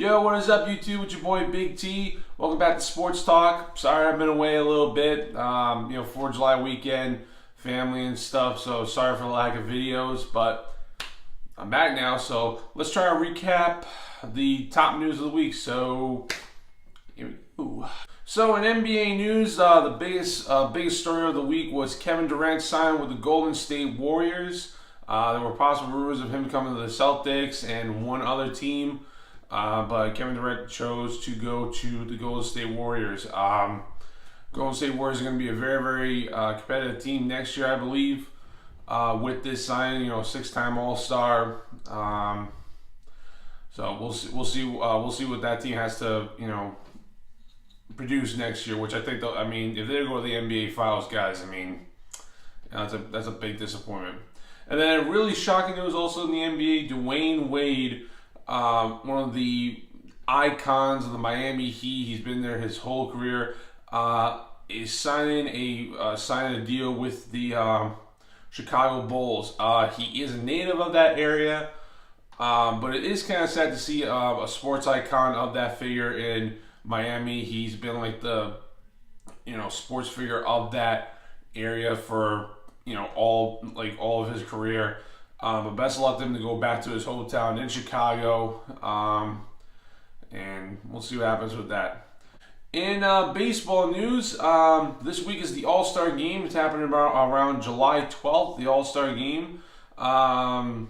Yo, what is up, YouTube? It's your boy Big T. Welcome back to Sports Talk. Sorry I've been away a little bit. 4th of July weekend, family and stuff. So sorry for the lack of videos, but I'm back now. So let's try to recap the top news of the week. So here we go. So in NBA news, the biggest story of the week was Kevin Durant signed with the Golden State Warriors. There were possible rumors of him coming to the Celtics and one other team. But Kevin Durant chose to go to the Golden State Warriors. Golden State Warriors are going to be a very, very competitive team next year, I believe. With this signing, 6-time All-Star. So we'll see what that team has to, produce next year. Which I think, if they go to the NBA Finals, guys, that's a big disappointment. And then really shocking news also in the NBA: Dwayne Wade. One of the icons of the Miami Heat. He's been there his whole career. Is signing a deal with the Chicago Bulls. He is a native of that area, but it is kind of sad to see a sports icon of that figure in Miami. He's been like the sports figure of that area for all of his career. But best of luck to him to go back to his hometown in Chicago, and we'll see what happens with that. In baseball news, this week is the All-Star Game. It's happening around July 12th, the All-Star Game. So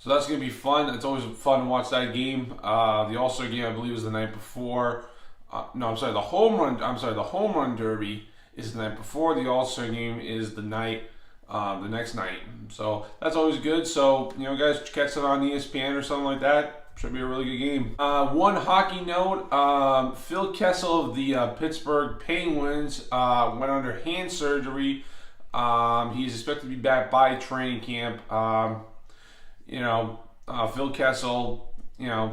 that's going to be fun. It's always fun to watch that game. The All-Star Game, I believe, is the night before. The home run derby is the night before. The All-Star Game is the next night. So that's always good. So, guys, catch it on ESPN or something like that. Should be a really good game. One hockey note, Phil Kessel of the Pittsburgh Penguins went under hand surgery. He's expected to be back by training camp. Phil Kessel,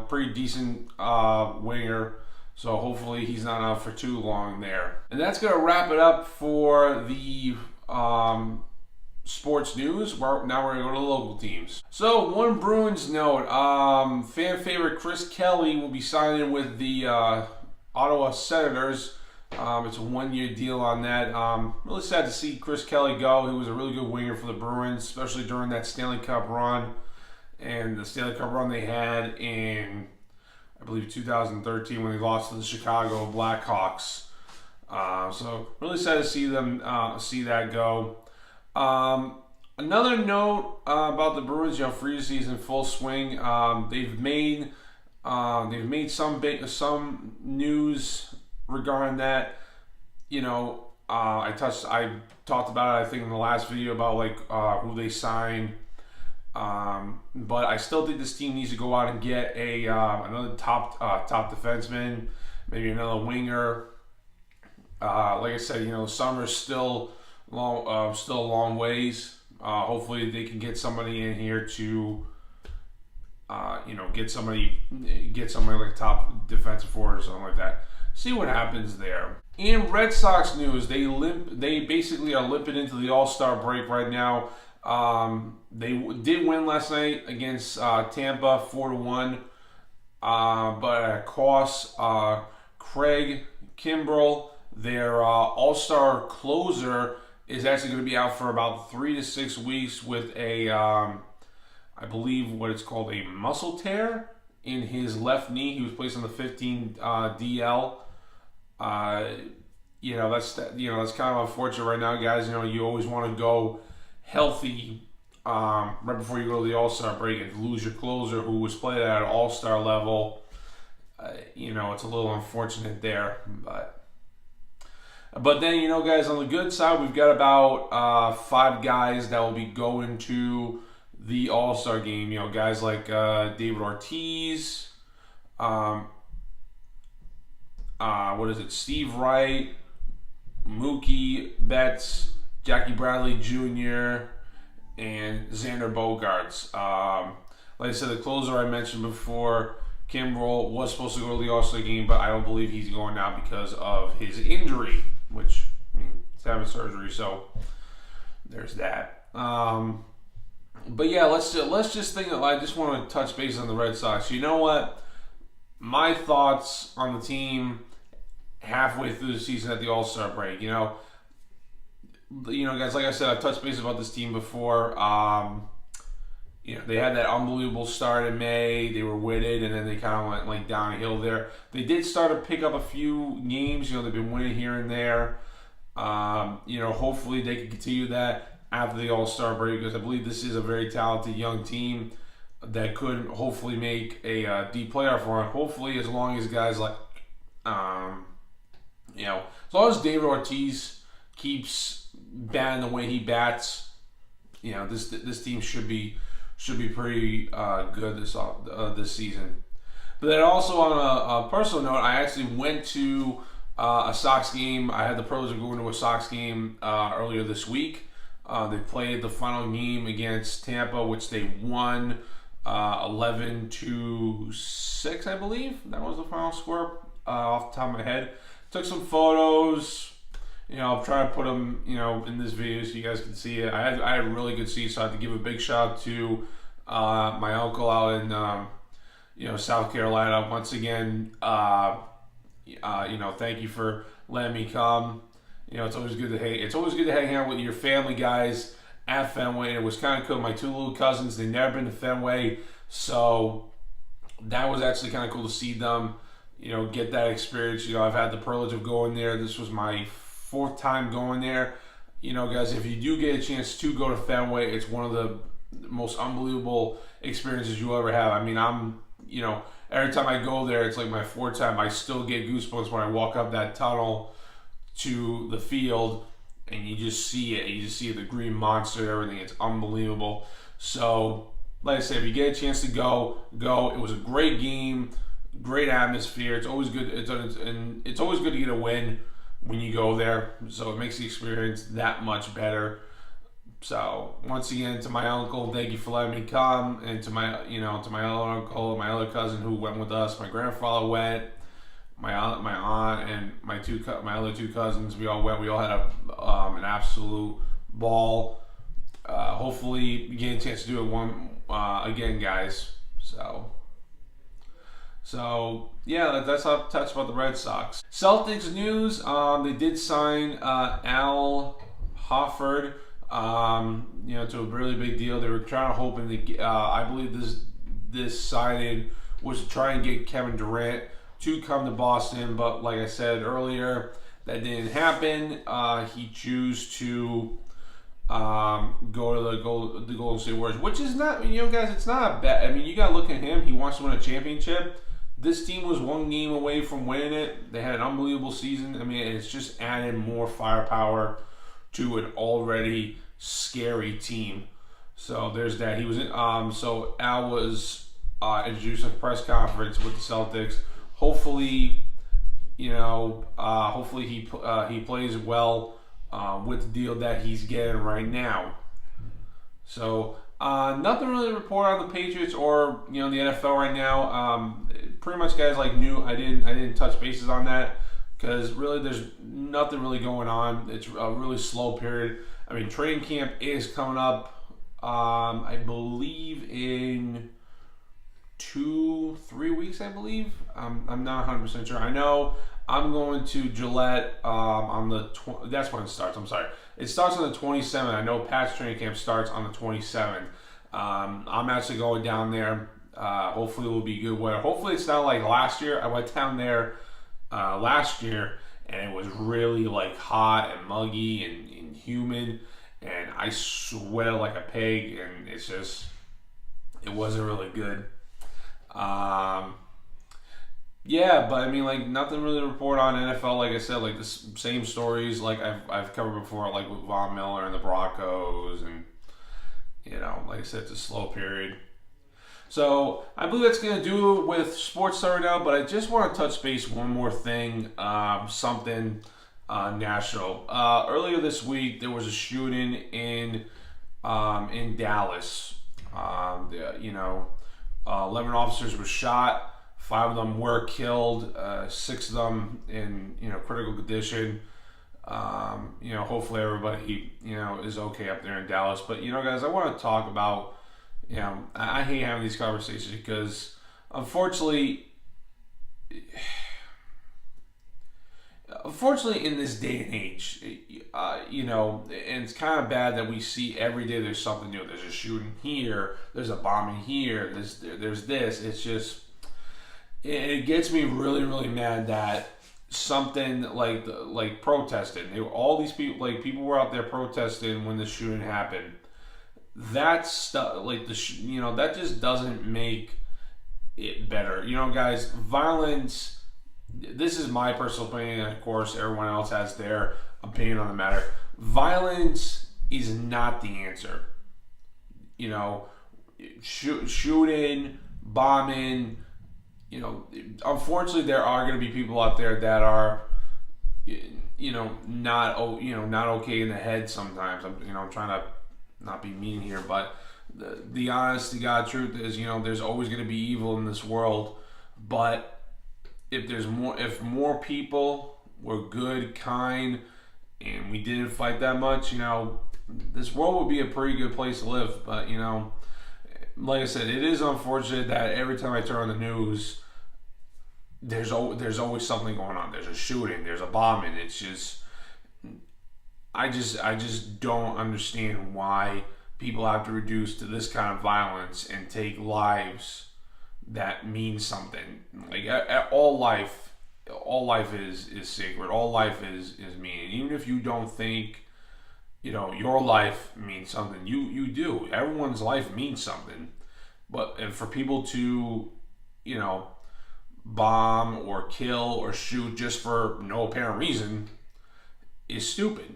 pretty decent winger. So hopefully he's not out for too long there. And that's going to wrap it up for the sports news. Now we're going to go to the local teams. So one Bruins note, fan favorite Chris Kelly will be signing with the Ottawa Senators. It's a one-year deal on that. Really sad to see Chris Kelly go. He was a really good winger for the Bruins, especially during that Stanley Cup run. And the Stanley Cup run they had in, I believe, 2013 when they lost to the Chicago Blackhawks. So really sad to see them see that go. Another note about the Bruins, free season full swing. They've made some news regarding that. I talked about it, I think, in the last video about who they signed. But I still think this team needs to go out and get another top defenseman, maybe another winger. Like I said, summer's still a long ways. Hopefully they can get somebody in here to get somebody like a top defensive forward or something like that. See what happens there. In Red Sox news, they basically are limping into the All-Star break right now. They did win last night against Tampa 4-1, but at a cost. Craig Kimbrell, their All-Star closer, is actually going to be out for about 3 to 6 weeks with a, I believe what it's called, a muscle tear in his left knee. He was placed on the 15 DL. That's kind of unfortunate right now, guys. You always want to go healthy right before you go to the All-Star break and lose your closer who was played at an All-Star level. It's a little unfortunate there, but then, guys, on the good side, we've got about 5 guys that will be going to the All-Star game. Guys like David Ortiz, Steve Wright, Mookie Betts, Jackie Bradley Jr., and Xander Bogaerts. Like I said, the closer I mentioned before, Kimbrell, was supposed to go to the All-Star game, but I don't believe he's going now because of his injury, which, he's having surgery, so there's that. But yeah, let's just think. I just want to touch base on the Red Sox. You know what? my thoughts on the team halfway through the season at the All-Star break. Guys, like I said, I've touched base about this team before. They had that unbelievable start in May. They were witted, and then they kind of went like downhill there. They did start to pick up a few games. They've been winning here and there. Hopefully they can continue that after the All-Star break, because I believe this is a very talented young team that could hopefully make a deep playoff run. Hopefully, as long as guys like, as long as David Ortiz keeps batting the way he bats, this team should be pretty good this season. But then also on a personal note, I actually went to a Sox game. I had the privilege of going to a Sox game earlier this week. They played the final game against Tampa, which they won 11-6, I believe. That was the final score off the top of my head. Took some photos. I'll try to put them, in this video so you guys can see it. I had really good seats, so I had to give a big shout out to my uncle out in, South Carolina. Once again, thank you for letting me come. It's always good to hang out with your family guys at Fenway. It was kind of cool. My two little cousins, they've never been to Fenway, so that was actually kind of cool to see them, get that experience. I've had the privilege of going there. This was my fourth time going there. Guys, if you do get a chance to go to Fenway, it's one of the most unbelievable experiences you ever have. I mean, every time I go there, it's like my fourth time. I still get goosebumps when I walk up that tunnel to the field, and you just see it. You just see the green monster, everything. It's unbelievable. So, like I said, if you get a chance to go. It was a great game, great atmosphere. It's always good. It's always good to get a win when you go there. So it makes the experience that much better. So once again, to my uncle, thank you for letting me come, and to my other uncle, my other cousin who went with us. My grandfather went. My aunt, and my other two cousins, we all went. We all had an absolute ball. Hopefully, we get a chance to do it again, guys. So yeah, that's how I touch about the Red Sox. Celtics news: they did sign Al Horford, to a really big deal. They were hoping to. I believe this signing was to try and get Kevin Durant to come to Boston, but like I said earlier, that didn't happen. He chose to go to the Golden State Warriors, which is not, guys, it's not a bad. I mean, you gotta look at him. He wants to win a championship. This team was one game away from winning it. They had an unbelievable season. I mean, it's just added more firepower to an already scary team. So there's that. He was so Al was introduced at a press conference with the Celtics. Hopefully, he plays well with the deal that he's getting right now. So nothing really to report on the Patriots or the NFL right now. Pretty much, guys, I didn't touch bases on that because really there's nothing really going on. It's a really slow period. I mean, training camp is coming up. I believe in 2-3 weeks, I believe. I'm not 100% sure. I know I'm going to Gillette on the that's when it starts. I'm sorry. It starts on the 27th. I know Pat's training camp starts on the 27th. I'm actually going down there. Hopefully it will be good weather. Hopefully it's not like last year. I went down there last year and it was really hot and muggy and humid, and I sweated like a pig, and it wasn't really good. Yeah, but I mean, nothing really to report on NFL. Like I said, the same stories I've covered before, with Von Miller and the Broncos, and like I said, it's a slow period. So I believe that's gonna do it with sports right now. But I just want to touch base one more thing, something national. Earlier this week, there was a shooting in Dallas. 11 officers were shot. 5 of them were killed. 6 of them in critical condition. Hopefully everybody is okay up there in Dallas. But guys, I want to talk about I hate having these conversations because unfortunately unfortunately, in this day and age, and it's kind of bad that we see every day there's something new. There's a shooting here, there's a bombing here, there's this. It's just, it gets me really, really mad that something like protesting. All these people, people were out there protesting when the shooting happened. That stuff, that just doesn't make it better. Guys, violence. This is my personal opinion, and of course, everyone else has their opinion on the matter. Violence is not the answer. Shooting, bombing. Unfortunately, there are going to be people out there that are, not okay in the head sometimes. I'm trying to not be mean here, but the honest to God truth is, there's always going to be evil in this world, but if more people were good, kind, and we didn't fight that much, this world would be a pretty good place to live. But like I said, it is unfortunate that every time I turn on the news, there's always something going on. There's a shooting, there's a bombing. It's just, I just don't understand why people have to reduce to this kind of violence and take lives that means something. All life is sacred. All life is meaning. Even if you don't think, your life means something, you do. Everyone's life means something. And for people to, bomb or kill or shoot just for no apparent reason is stupid.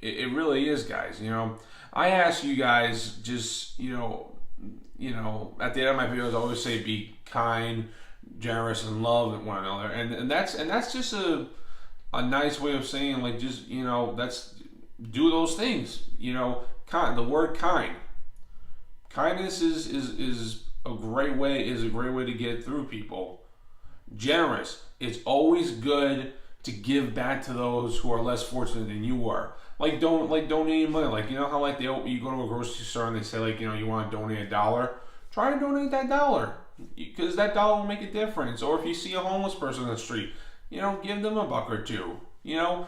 It really is, guys. I ask you guys, just, at the end of my videos, I always say be kind, generous, and love one another, and that's just a nice way of saying, that's do those things. Kind. The word kind. Kindness is a great way to get through people. Generous. It's always good to give back to those who are less fortunate than you are. Donating money. How you go to a grocery store and they say you want to donate $1. Try to donate that $1, because that $1 will make a difference. Or if you see a homeless person on the street, give them $1 or $2.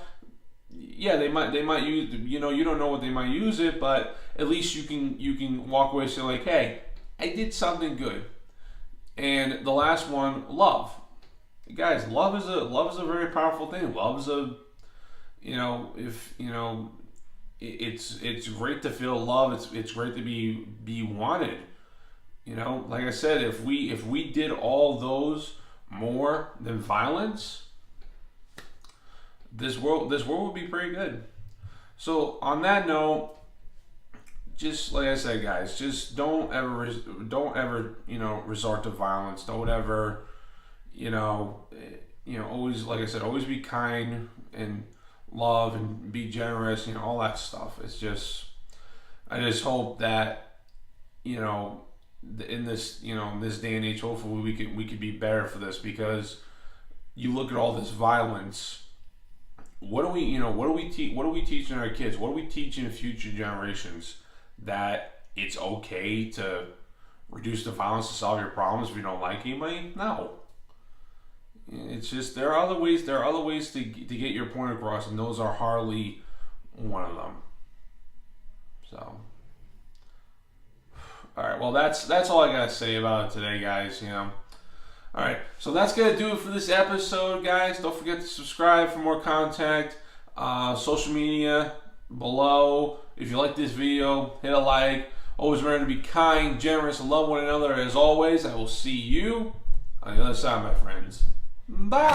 Yeah, they might use. You don't know what they might use it, but at least you can walk away saying hey, I did something good. And the last one, love. Guys, love is a very powerful thing. Love is it's great to feel love. It's great to be wanted. Like I said, if we did all those more than violence, this world would be pretty good. So on that note, just like I said, guys, just don't ever resort to violence. Don't ever always, like I said, always be kind and love and be generous. All that stuff. It's just, I just hope that in this day and age, hopefully we could be better for this, because you look at all this violence. What are we teaching our kids? What are we teaching future generations? That it's okay to reduce the violence to solve your problems if you don't like anybody? No. It's just, there are other ways to get your point across, and those are hardly one of them. So, all right. Well, that's all I gotta say about it today, guys. All right. So that's gonna do it for this episode, guys. Don't forget to subscribe for more content. Social media below. If you like this video, hit a like. Always remember to be kind, generous, and love one another. As always, I will see you on the other side, my friends. Bye.